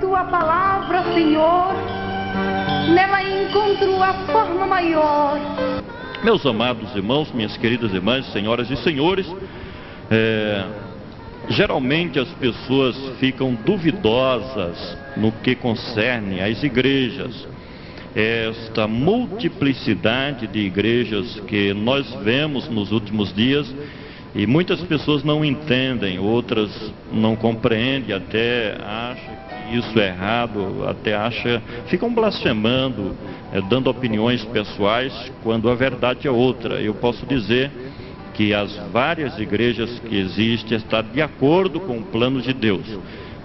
Tua palavra, Senhor, nela encontro a forma maior. Meus amados irmãos, minhas queridas irmãs, senhoras e senhores, geralmente as pessoas ficam duvidosas no que concerne às igrejas. Esta multiplicidade de igrejas que nós vemos nos últimos dias, e muitas pessoas não entendem, outras não compreendem, até acham que isso é errado, ficam blasfemando, dando opiniões pessoais, quando a verdade é outra. Eu posso dizer que as várias igrejas que existem estão de acordo com o plano de Deus.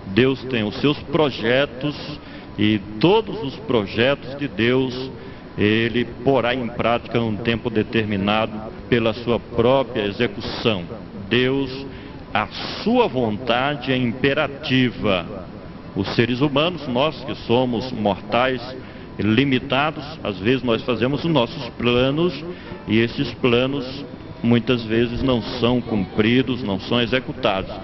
Deus tem os seus projetos, e todos os projetos de Deus Ele porá em prática num tempo determinado pela sua própria execução. Deus, a sua vontade é imperativa. Os seres humanos, nós que somos mortais, limitados, às vezes nós fazemos os nossos planos, e esses planos muitas vezes não são cumpridos, não são executados.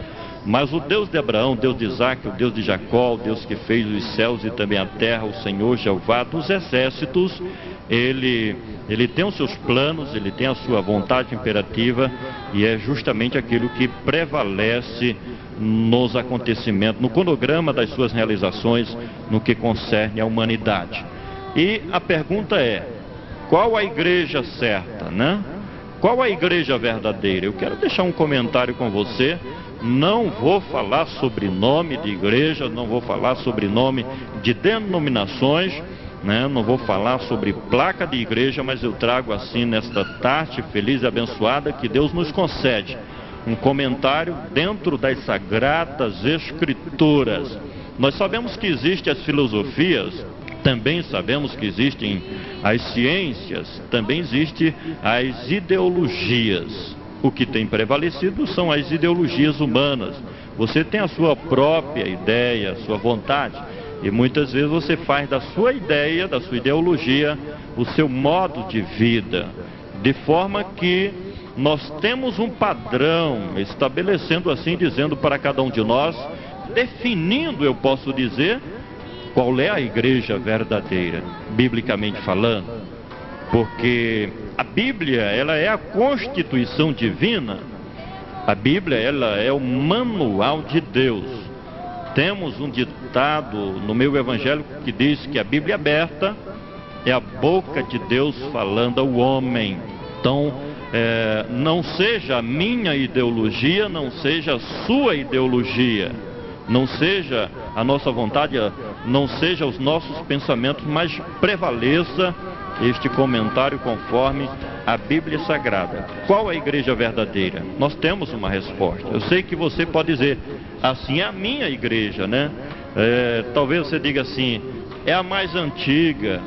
Mas o Deus de Abraão, o Deus de Isaac, o Deus de Jacó, o Deus que fez os céus e também a terra, o Senhor Jeová dos exércitos, Ele tem os seus planos, Ele tem a sua vontade imperativa, e é justamente aquilo que prevalece nos acontecimentos, no cronograma das suas realizações, no que concerne à humanidade. E a pergunta é, qual a igreja certa, né? Qual a igreja verdadeira? Eu quero deixar um comentário com você. Não vou falar sobre nome de igreja, não vou falar sobre nome de denominações, né? Não vou falar sobre placa de igreja, mas eu trago assim, nesta tarde feliz e abençoada que Deus nos concede, um comentário dentro das Sagradas Escrituras. Nós sabemos que existem as filosofias, também sabemos que existem as ciências, também existem as ideologias. O que tem prevalecido são as ideologias humanas. Você tem a sua própria ideia, a sua vontade, e muitas vezes você faz da sua ideia, da sua ideologia, o seu modo de vida, de forma que nós temos um padrão, estabelecendo assim, dizendo para cada um de nós, definindo, eu posso dizer, qual é a igreja verdadeira, biblicamente falando. Porque a Bíblia, ela é a constituição divina. A Bíblia, ela é o manual de Deus. Temos um ditado no meu evangelho que diz que a Bíblia aberta é a boca de Deus falando ao homem. Então, não seja a minha ideologia, não seja a sua ideologia, não seja a nossa vontade, não seja os nossos pensamentos, mas prevaleça este comentário conforme a Bíblia Sagrada. Qual a igreja verdadeira? Nós temos uma resposta. Eu sei que você pode dizer, assim é a minha igreja, né? Talvez você diga assim, é a mais antiga.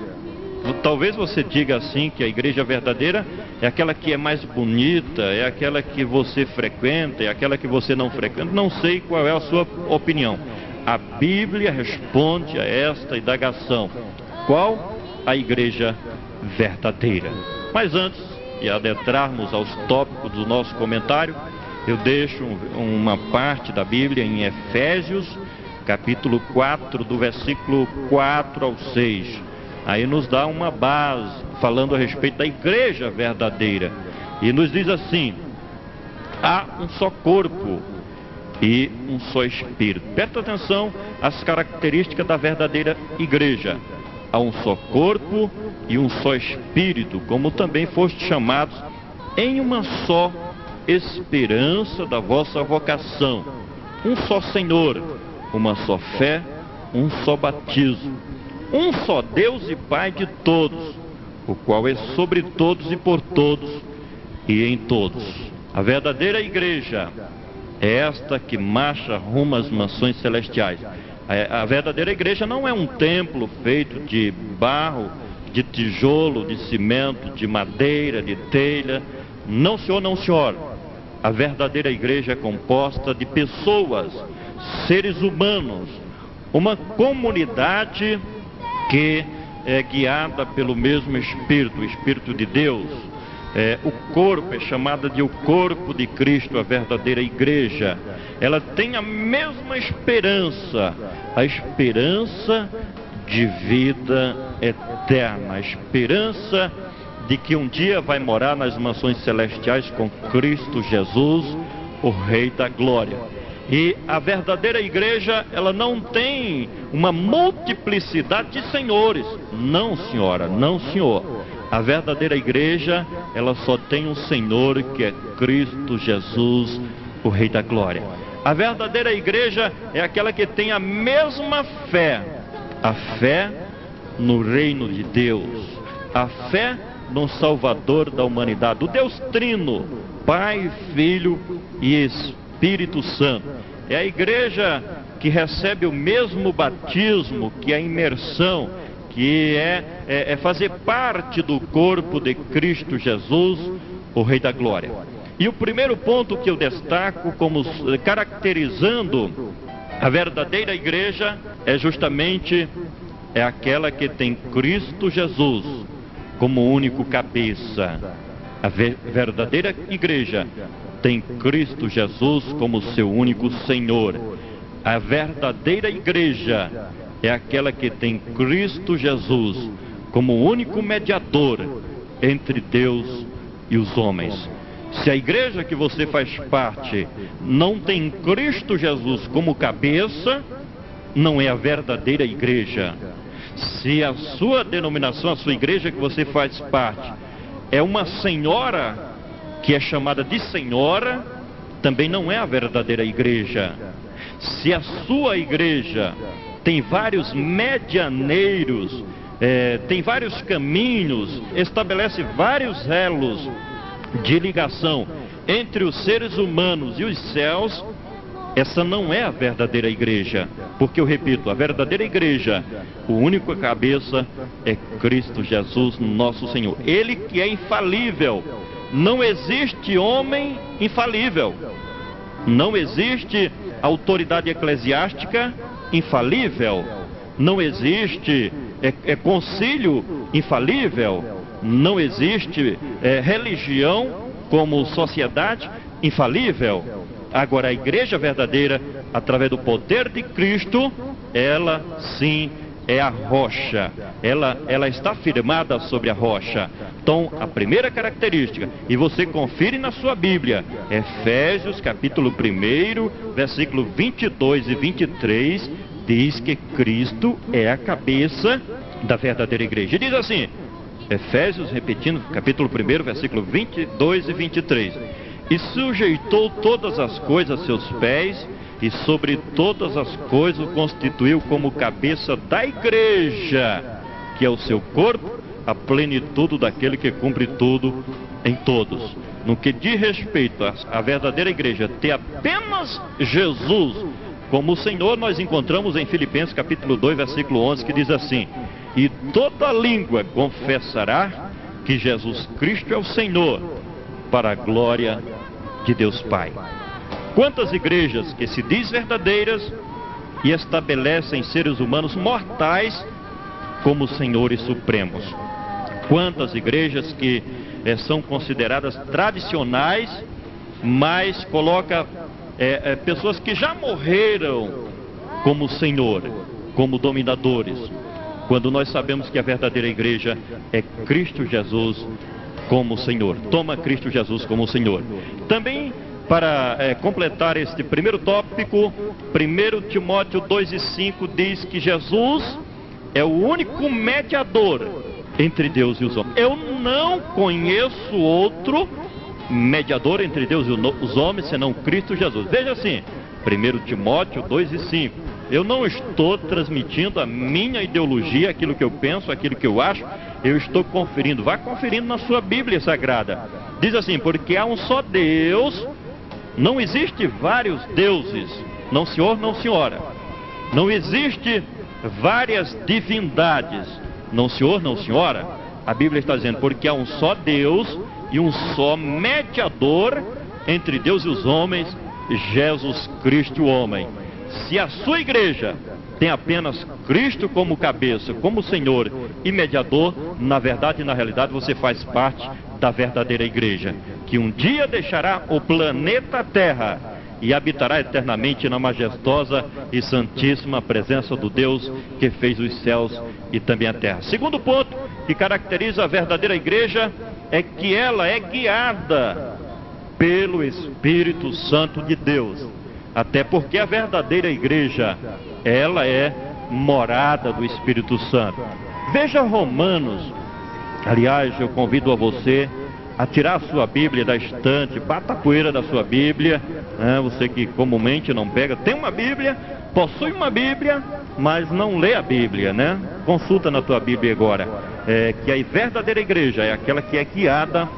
Talvez você diga assim, que a igreja verdadeira é aquela que é mais bonita, é aquela que você frequenta, é aquela que você não frequenta. Não sei qual é a sua opinião. A Bíblia responde a esta indagação. Qual a igreja verdadeira? Mas antes de adentrarmos aos tópicos do nosso comentário, eu deixo uma parte da Bíblia em Efésios, capítulo 4, do versículo 4 ao 6. Aí nos dá uma base, falando a respeito da igreja verdadeira. E nos diz assim, há um só corpo e um só Espírito. Presta atenção às características da verdadeira igreja. Há um só corpo e um só Espírito, como também foste chamados em uma só esperança da vossa vocação. Um só Senhor, uma só fé, um só batismo. Um só Deus e Pai de todos, o qual é sobre todos e por todos e em todos. A verdadeira igreja é esta que marcha rumo às mansões celestiais. A verdadeira igreja não é um templo feito de barro, de tijolo, de cimento, de madeira, de telha. Não, senhor, não, senhor. A verdadeira igreja é composta de pessoas, seres humanos, uma comunidade que é guiada pelo mesmo Espírito, o Espírito de Deus. O corpo é chamado de o corpo de Cristo, a verdadeira igreja. ela tem a mesma esperança, a esperança de vida eterna, a esperança de que um dia vai morar nas mansões celestiais com Cristo Jesus, o Rei da Glória. E a verdadeira igreja, ela não tem uma multiplicidade de senhores. Não, senhora, não, senhor. A verdadeira igreja, ela só tem um Senhor, que é Cristo Jesus, o Rei da Glória. A verdadeira igreja é aquela que tem a mesma fé. A fé no reino de Deus. A fé no Salvador da humanidade. O Deus Trino, Pai, Filho e Espírito Santo. É a igreja que recebe o mesmo batismo, que é a imersão, que é fazer parte do corpo de Cristo Jesus, o Rei da Glória. E o primeiro ponto que eu destaco como caracterizando a verdadeira igreja é justamente aquela que tem Cristo Jesus como único cabeça. A verdadeira igreja tem Cristo Jesus como seu único Senhor. A verdadeira igreja é aquela que tem Cristo Jesus como único mediador entre Deus e os homens. Se a igreja que você faz parte não tem Cristo Jesus como cabeça, não é a verdadeira igreja. Se a sua denominação, a sua igreja que você faz parte, é uma senhora que é chamada de senhora, também não é a verdadeira igreja. Se a sua igreja tem vários medianeiros, tem vários caminhos, estabelece vários elos de ligação entre os seres humanos e os céus, essa não é a verdadeira igreja. Porque eu repito, a verdadeira igreja, o único cabeça é Cristo Jesus, nosso Senhor. Ele que é infalível. Não existe homem infalível. Não existe autoridade eclesiástica infalível. Não existe concílio infalível. Não existe religião como sociedade infalível. Agora, a igreja verdadeira, através do poder de Cristo, ela sim é a rocha. Ela está firmada sobre a rocha. Então, a primeira característica, e você confere na sua Bíblia, Efésios capítulo 1, versículo 22 e 23, diz que Cristo é a cabeça da verdadeira igreja. E diz assim, Efésios, repetindo, capítulo 1, versículo 22 e 23. E sujeitou todas as coisas a seus pés, e sobre todas as coisas o constituiu como cabeça da igreja, que é o seu corpo, a plenitude daquele que cumpre tudo em todos. No que diz respeito à verdadeira igreja ter apenas Jesus como Senhor, nós encontramos em Filipenses capítulo 2, versículo 11, que diz assim: e toda língua confessará que Jesus Cristo é o Senhor, para a glória de Deus Pai. Quantas igrejas que se diz verdadeiras e estabelecem seres humanos mortais como senhores supremos. Quantas igrejas que são consideradas tradicionais, mas coloca pessoas que já morreram como Senhor, como dominadores, quando nós sabemos que a verdadeira igreja é Cristo Jesus como Senhor. Toma Cristo Jesus como Senhor. Também, para completar este primeiro tópico, 1 Timóteo 2:5 diz que Jesus é o único mediador entre Deus e os homens. Eu não conheço outro mediador entre Deus e os homens senão Cristo Jesus. Veja assim, 1 Timóteo 2:5. Eu não estou transmitindo a minha ideologia, aquilo que eu penso, aquilo que eu acho. Eu estou conferindo. Vá conferindo na sua Bíblia Sagrada. Diz assim, porque há um só Deus, não existe vários deuses. Não senhor, não senhora. Não existe várias divindades. Não senhor, não senhora. A Bíblia está dizendo, porque há um só Deus e um só mediador entre Deus e os homens, Jesus Cristo o homem. Se a sua igreja tem apenas Cristo como cabeça, como Senhor e mediador, na verdade e na realidade você faz parte da verdadeira igreja, que um dia deixará o planeta Terra e habitará eternamente na majestosa e santíssima presença do Deus que fez os céus e também a terra. Segundo ponto que caracteriza a verdadeira igreja é que ela é guiada pelo Espírito Santo de Deus. Até porque a verdadeira igreja, ela é morada do Espírito Santo. Veja Romanos. Aliás, eu convido a você a tirar a sua Bíblia da estante, bata a poeira da sua Bíblia, né? Você que comumente não pega, tem uma Bíblia, possui uma Bíblia, mas não lê a Bíblia, né? Consulta na tua Bíblia agora, que a verdadeira igreja é aquela que é guiada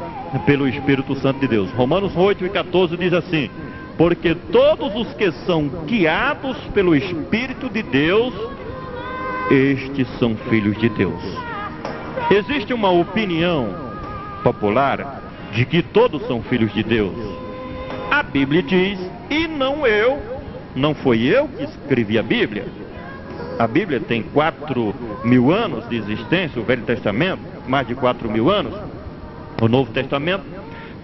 pelo Espírito Santo de Deus. Romanos 8:14 diz assim: porque todos os que são guiados pelo Espírito de Deus, estes são filhos de Deus. Existe uma opinião popular de que todos são filhos de Deus. A Bíblia diz, e não foi eu que escrevi a Bíblia. A Bíblia tem 4.000 anos de existência, o Velho Testamento, mais de 4.000 anos. O Novo Testamento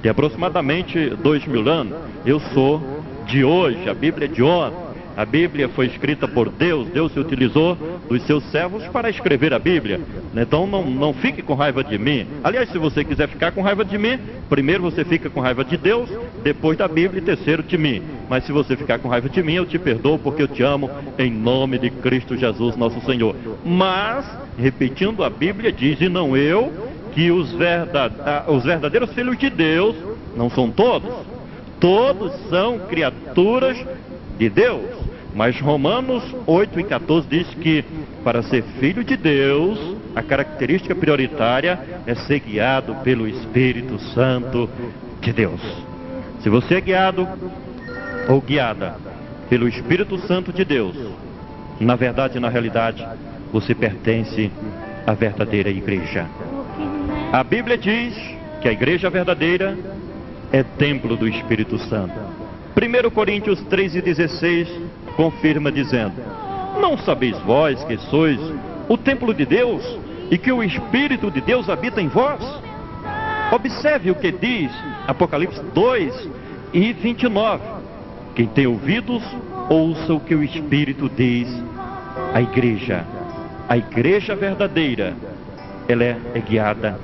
tem aproximadamente 2.000 anos. Eu sou de hoje, a Bíblia é de ontem. A Bíblia foi escrita por Deus, Deus se utilizou dos seus servos para escrever a Bíblia. Então não fique com raiva de mim. Aliás, se você quiser ficar com raiva de mim, primeiro você fica com raiva de Deus, depois da Bíblia e terceiro de mim. Mas se você ficar com raiva de mim, eu te perdoo porque eu te amo em nome de Cristo Jesus nosso Senhor. Mas, repetindo, a Bíblia diz, e não eu, que os verdadeiros filhos de Deus, não são todos, todos são criaturas de Deus. Mas Romanos 8:14 diz que para ser filho de Deus, a característica prioritária é ser guiado pelo Espírito Santo de Deus. Se você é guiado ou guiada pelo Espírito Santo de Deus, na verdade e na realidade, você pertence à verdadeira igreja. A Bíblia diz que a igreja verdadeira é templo do Espírito Santo. 1 Coríntios 3:16 confirma dizendo: não sabeis vós que sois o templo de Deus e que o Espírito de Deus habita em vós? Observe o que diz Apocalipse 2:29. Quem tem ouvidos, ouça o que o Espírito diz à igreja. A igreja verdadeira, ela é guiada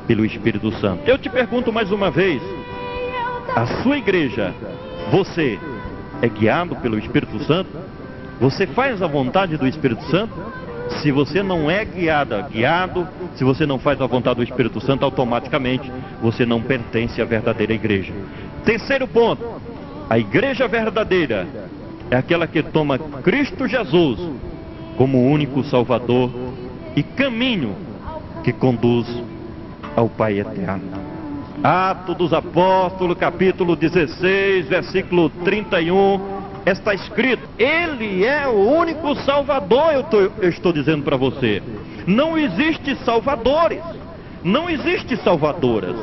pelo Espírito Santo. Eu te pergunto mais uma vez, a sua igreja, você é guiado pelo Espírito Santo? Você faz a vontade do Espírito Santo? Se você não é guiado, se você não faz a vontade do Espírito Santo, automaticamente você não pertence à verdadeira igreja. Terceiro ponto, a igreja verdadeira é aquela que toma Cristo Jesus como o único Salvador e caminho que conduz ao Pai eterno. Atos dos Apóstolos, capítulo 16, versículo 31, está escrito: Ele é o único Salvador. Eu estou dizendo para você, não existe salvadores, não existe salvadoras.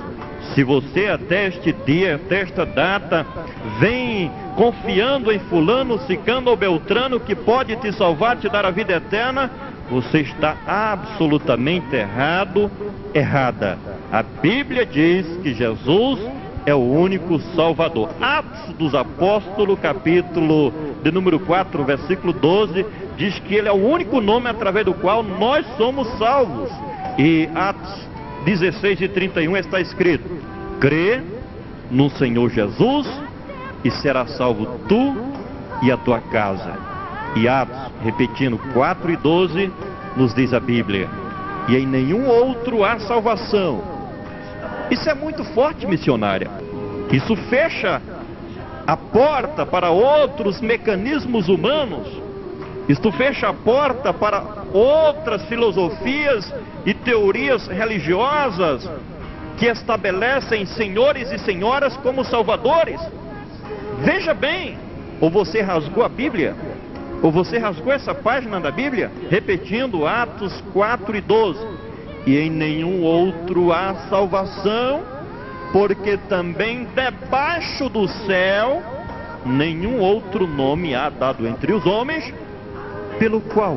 Se você até este dia, até esta data, vem confiando em fulano, cicano ou beltrano que pode te salvar, te dar a vida eterna, você está absolutamente errada. A Bíblia diz que Jesus é o único Salvador. Atos dos Apóstolos, capítulo de número 4, versículo 12, diz que Ele é o único nome através do qual nós somos salvos. E Atos 16:31 está escrito: crê no Senhor Jesus e será salvo tu e a tua casa. E Atos, repetindo 4:12, nos diz a Bíblia: e em nenhum outro há salvação. Isso é muito forte, missionária. Isso fecha a porta para outros mecanismos humanos. Isto fecha a porta para outras filosofias e teorias religiosas que estabelecem senhores e senhoras como salvadores. Veja bem, ou você rasgou a Bíblia, ou você rasgou essa página da Bíblia, repetindo Atos 4:12. E em nenhum outro há salvação, porque também debaixo do céu nenhum outro nome há dado entre os homens pelo qual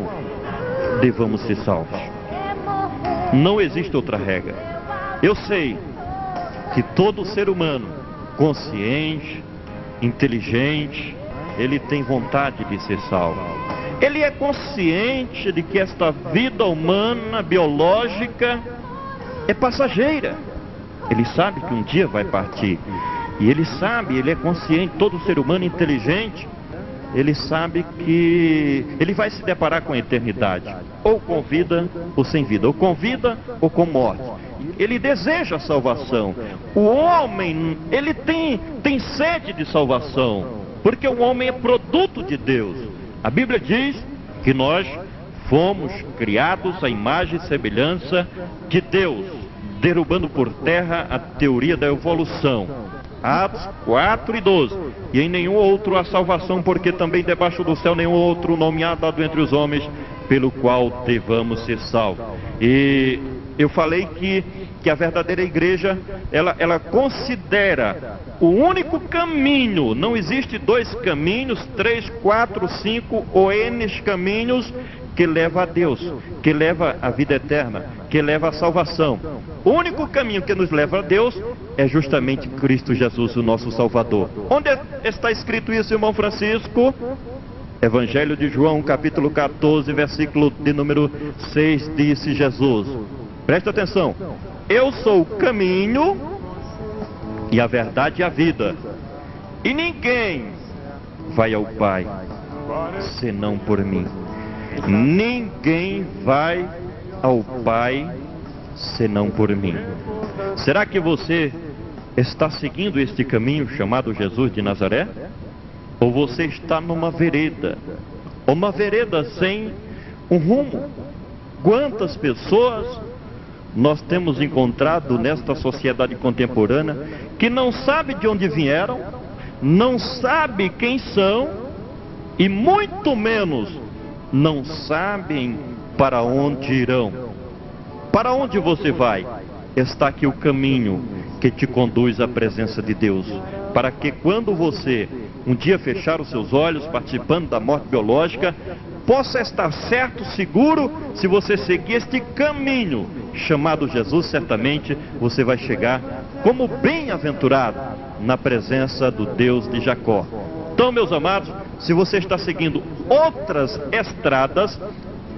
devamos ser salvos. Não existe outra regra. Eu sei que todo ser humano consciente, inteligente, ele tem vontade de ser salvo. Ele é consciente de que esta vida humana, biológica, é passageira. Ele sabe que um dia vai partir. E ele sabe, ele é consciente, todo ser humano inteligente, ele sabe que ele vai se deparar com a eternidade, ou com vida ou sem vida, ou com vida ou com morte. Ele deseja a salvação. O homem, ele tem sede de salvação, porque o homem é produto de Deus. A Bíblia diz que nós fomos criados à imagem e semelhança de Deus, derrubando por terra a teoria da evolução. Atos 4:12. E em nenhum outro há salvação, porque também debaixo do céu nenhum outro nome há dado entre os homens, pelo qual devamos ser salvos. E eu falei que a verdadeira igreja, ela considera o único caminho. Não existe dois caminhos, 3, 4, 5 ou N caminhos que leva a Deus, que leva à vida eterna, que leva à salvação. O único caminho que nos leva a Deus é justamente Cristo Jesus, o nosso Salvador. Onde está escrito isso, irmão Francisco? Evangelho de João, capítulo 14, versículo de número 6, disse Jesus. Presta atenção. Eu sou o caminho e a verdade e a vida. E ninguém vai ao Pai senão por mim. Ninguém vai ao Pai senão por mim. Será que você está seguindo este caminho chamado Jesus de Nazaré? Ou você está numa vereda? Uma vereda sem um rumo? Quantas pessoas nós temos encontrado nesta sociedade contemporânea que não sabe de onde vieram, não sabe quem são e muito menos não sabem para onde irão. Para onde você vai? Está aqui o caminho que te conduz à presença de Deus, para que quando você um dia fechar os seus olhos participando da morte biológica, possa estar certo, seguro, se você seguir este caminho chamado Jesus, certamente você vai chegar como bem-aventurado na presença do Deus de Jacó. Então, meus amados, se você está seguindo outras estradas,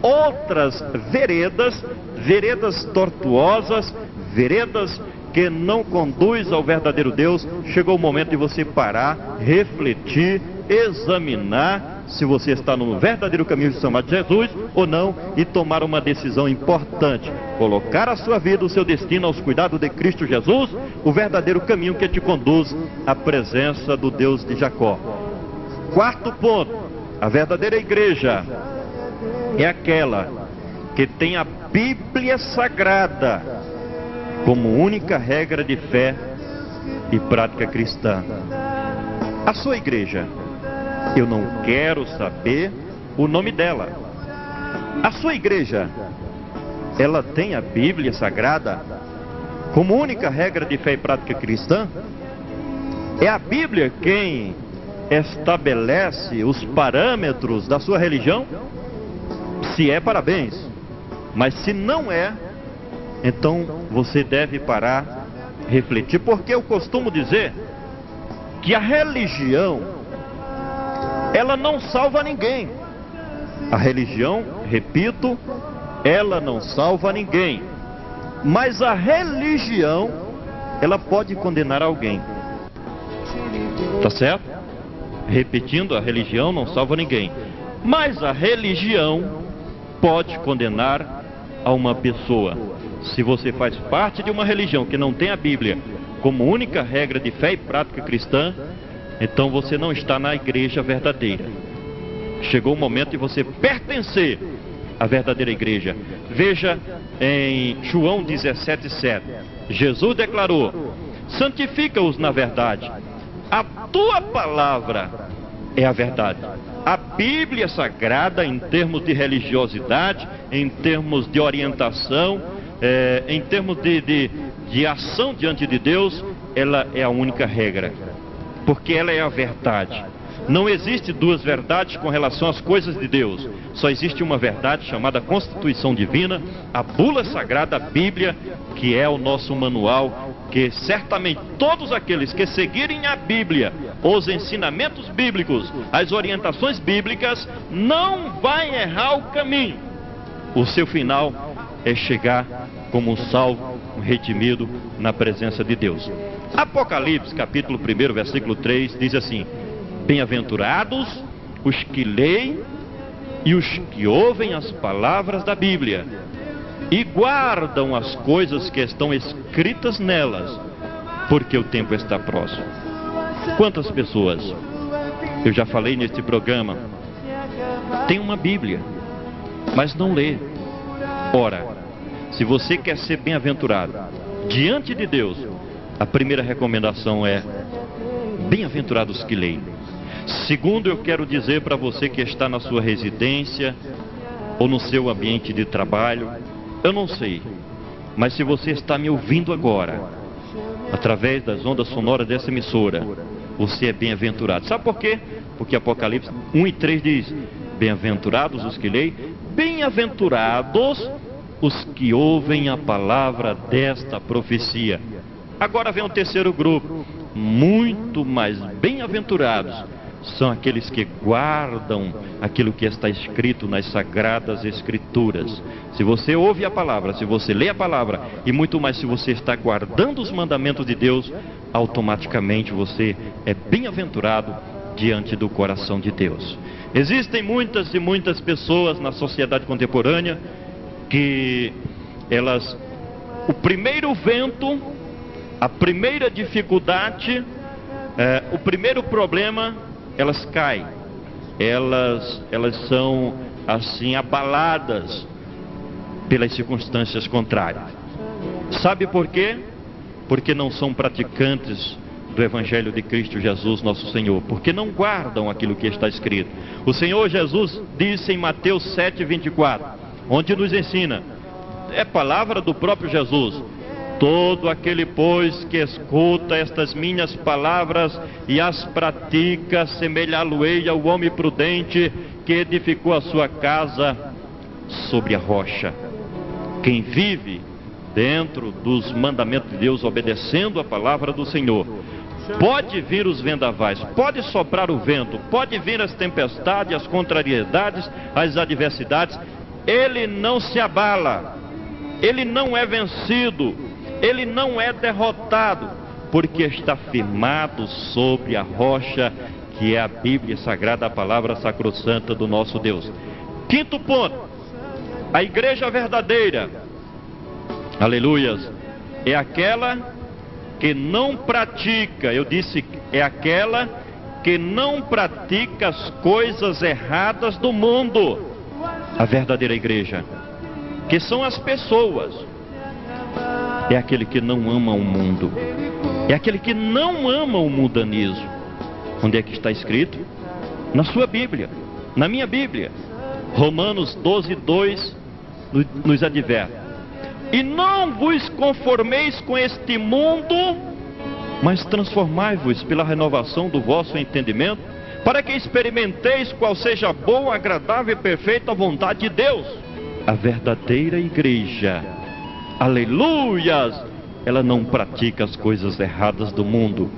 outras veredas, veredas tortuosas, veredas que não conduz ao verdadeiro Deus, chegou o momento de você parar, refletir, examinar se você está no verdadeiro caminho chamado Jesus ou não, e tomar uma decisão importante: colocar a sua vida, o seu destino aos cuidados de Cristo Jesus, o verdadeiro caminho que te conduz à presença do Deus de Jacó. Quarto ponto: a verdadeira igreja é aquela que tem a Bíblia Sagrada como única regra de fé e prática cristã. A sua igreja, eu não quero saber o nome dela. A sua igreja, ela tem a Bíblia Sagrada como única regra de fé e prática cristã? É a Bíblia quem estabelece os parâmetros da sua religião? Se é, parabéns. Mas se não é, então você deve parar, refletir, porque eu costumo dizer que a religião, ela não salva ninguém. A religião, repito, ela não salva ninguém. Mas a religião, ela pode condenar alguém. Tá certo? Repetindo, a religião não salva ninguém. Mas a religião pode condenar a uma pessoa. Se você faz parte de uma religião que não tem a Bíblia como única regra de fé e prática cristã, então você não está na igreja verdadeira. Chegou o momento de você pertencer à verdadeira igreja. Veja em João 17:7. Jesus declarou: santifica-os na verdade. A tua palavra é a verdade. A Bíblia Sagrada, em termos de religiosidade, em termos de orientação, em termos de ação diante de Deus, ela é a única regra, porque ela é a verdade. Não existe duas verdades com relação às coisas de Deus. Só existe uma verdade chamada Constituição Divina, a bula sagrada, a Bíblia, que é o nosso manual, que certamente todos aqueles que seguirem a Bíblia, os ensinamentos bíblicos, as orientações bíblicas, não vai errar o caminho. O seu final é chegar como um salvo, um redimido na presença de Deus. Apocalipse, capítulo 1, versículo 3, diz assim: bem-aventurados os que leem e os que ouvem as palavras da Bíblia e guardam as coisas que estão escritas nelas, porque o tempo está próximo. Quantas pessoas, eu já falei neste programa, tem uma Bíblia, mas não lê. Ora, se você quer ser bem-aventurado diante de Deus, a primeira recomendação é: bem-aventurados que leem. Segundo, eu quero dizer para você que está na sua residência ou no seu ambiente de trabalho, eu não sei, mas se você está me ouvindo agora, através das ondas sonoras dessa emissora, você é bem-aventurado. Sabe por quê? Porque Apocalipse 1 e 3 diz: bem-aventurados os que leem, bem-aventurados os que ouvem a palavra desta profecia. Agora vem o terceiro grupo: muito mais bem-aventurados são aqueles que guardam aquilo que está escrito nas Sagradas Escrituras. Se você ouve a palavra, se você lê a palavra, e muito mais se você está guardando os mandamentos de Deus, automaticamente você é bem-aventurado diante do coração de Deus. Existem muitas e muitas pessoas na sociedade contemporânea que o primeiro vento, a primeira dificuldade, o primeiro problema, elas caem, elas são assim abaladas pelas circunstâncias contrárias. Sabe por quê? Porque não são praticantes do Evangelho de Cristo Jesus nosso Senhor, porque não guardam aquilo que está escrito. O Senhor Jesus disse em Mateus 7:24, onde nos ensina, é palavra do próprio Jesus: todo aquele, pois, que escuta estas minhas palavras e as pratica, semelhá-lo-ei ao homem prudente que edificou a sua casa sobre a rocha. Quem vive dentro dos mandamentos de Deus, obedecendo a palavra do Senhor, pode vir os vendavais, pode soprar o vento, pode vir as tempestades, as contrariedades, as adversidades, ele não se abala, ele não é vencido, ele não é derrotado, porque está firmado sobre a rocha, que é a Bíblia Sagrada, a palavra sacrossanta do nosso Deus. Quinto ponto: a igreja verdadeira, aleluias, é aquela que não pratica, eu disse, é aquela que não pratica as coisas erradas do mundo. A verdadeira igreja, que são as pessoas, é aquele que não ama o mundo, é aquele que não ama o mundanismo. Onde é que está escrito? Na sua Bíblia, na minha Bíblia. Romanos 12:2 nos adverte: e não vos conformeis com este mundo, mas transformai-vos pela renovação do vosso entendimento, para que experimenteis qual seja a boa, agradável e perfeita vontade de Deus. A verdadeira igreja, aleluias, ela não pratica as coisas erradas do mundo.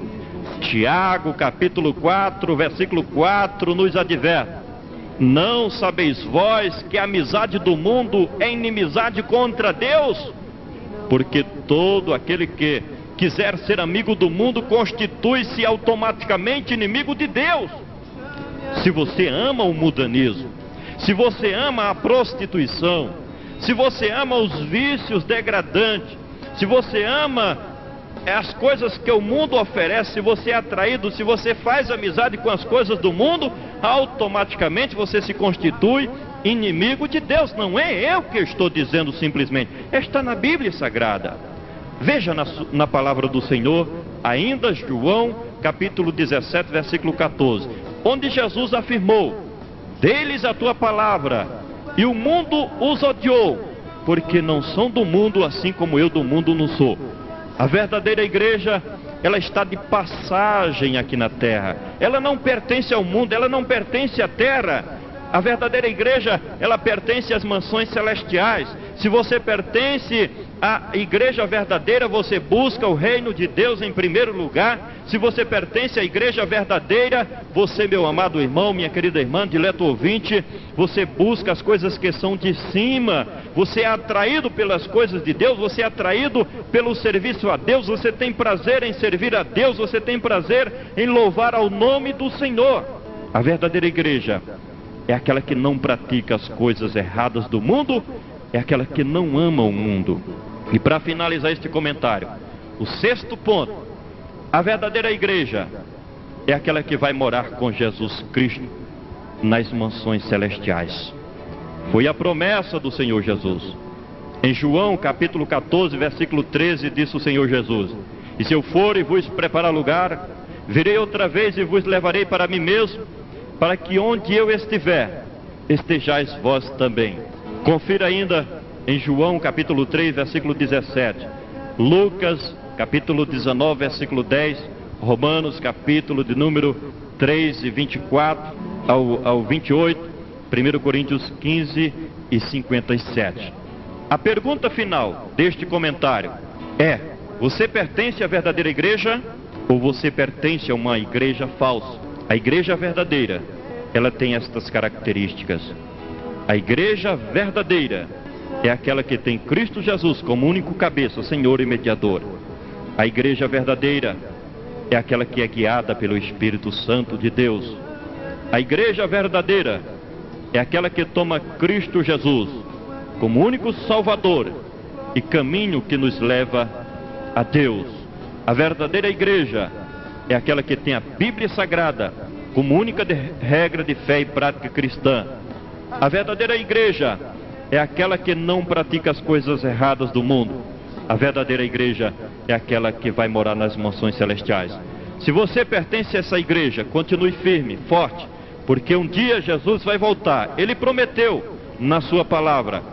Tiago, capítulo 4, versículo 4, nos adverte: não sabeis vós que a amizade do mundo é inimizade contra Deus? Porque todo aquele que quiser ser amigo do mundo constitui-se automaticamente inimigo de Deus. Se você ama o mundanismo, se você ama a prostituição, se você ama os vícios degradantes, se você ama as coisas que o mundo oferece, se você é atraído, se você faz amizade com as coisas do mundo, automaticamente você se constitui inimigo de Deus. Não é eu que estou dizendo simplesmente, está na Bíblia Sagrada. Veja na palavra do Senhor, ainda João capítulo 17, versículo 14, onde Jesus afirmou: dê-lhes a tua palavra, e o mundo os odiou, porque não são do mundo, assim como eu do mundo não sou. A verdadeira igreja, ela está de passagem aqui na terra. Ela não pertence ao mundo, ela não pertence à terra. A verdadeira igreja, ela pertence às mansões celestiais. Se você pertence à igreja verdadeira, você busca o reino de Deus em primeiro lugar. Se você pertence à igreja verdadeira, você, meu amado irmão, minha querida irmã, dileto ouvinte, você busca as coisas que são de cima. Você é atraído pelas coisas de Deus, você é atraído pelo serviço a Deus, você tem prazer em servir a Deus, você tem prazer em louvar ao nome do Senhor. A verdadeira igreja é aquela que não pratica as coisas erradas do mundo, é aquela que não ama o mundo. E para finalizar este comentário, o sexto ponto: a verdadeira igreja é aquela que vai morar com Jesus Cristo nas mansões celestiais. Foi a promessa do Senhor Jesus. Em João capítulo 14, versículo 13, disse o Senhor Jesus: e se eu for e vos preparar lugar, virei outra vez e vos levarei para mim mesmo, para que onde eu estiver, estejais vós também. Confira ainda em João capítulo 3, versículo 17, Lucas capítulo 19, versículo 10, Romanos capítulo de número 3 e 24 ao 28, 1 Coríntios 15 e 57. A pergunta final deste comentário é: você pertence à verdadeira igreja ou você pertence a uma igreja falsa? A igreja verdadeira, ela tem estas características. A igreja verdadeira é aquela que tem Cristo Jesus como único cabeça, Senhor e mediador. A igreja verdadeira é aquela que é guiada pelo Espírito Santo de Deus. A igreja verdadeira é aquela que toma Cristo Jesus como único Salvador e caminho que nos leva a Deus. A verdadeira igreja é aquela que tem a Bíblia Sagrada como única regra de fé e prática cristã. A verdadeira igreja é aquela que não pratica as coisas erradas do mundo. A verdadeira igreja é aquela que vai morar nas mansões celestiais. Se você pertence a essa igreja, continue firme, forte, porque um dia Jesus vai voltar. Ele prometeu na sua palavra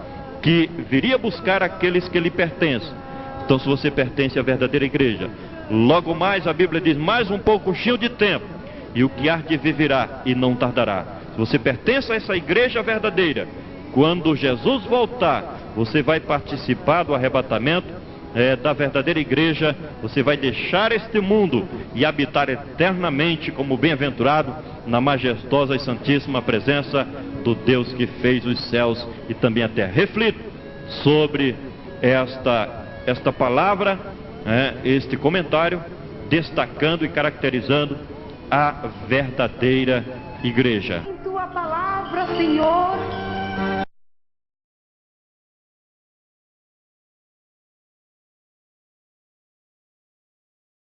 que viria buscar aqueles que lhe pertencem. Então, se você pertence à verdadeira igreja, logo mais a Bíblia diz: mais um pouquinho de tempo, e o que há de vir virá e não tardará. Se você pertence a essa igreja verdadeira, quando Jesus voltar, você vai participar do arrebatamento da verdadeira igreja. Você vai deixar este mundo e habitar eternamente como bem-aventurado na majestosa e santíssima presença do Deus que fez os céus e também a terra. Reflita sobre esta palavra, este comentário, destacando e caracterizando a verdadeira igreja. Em tua palavra, Senhor,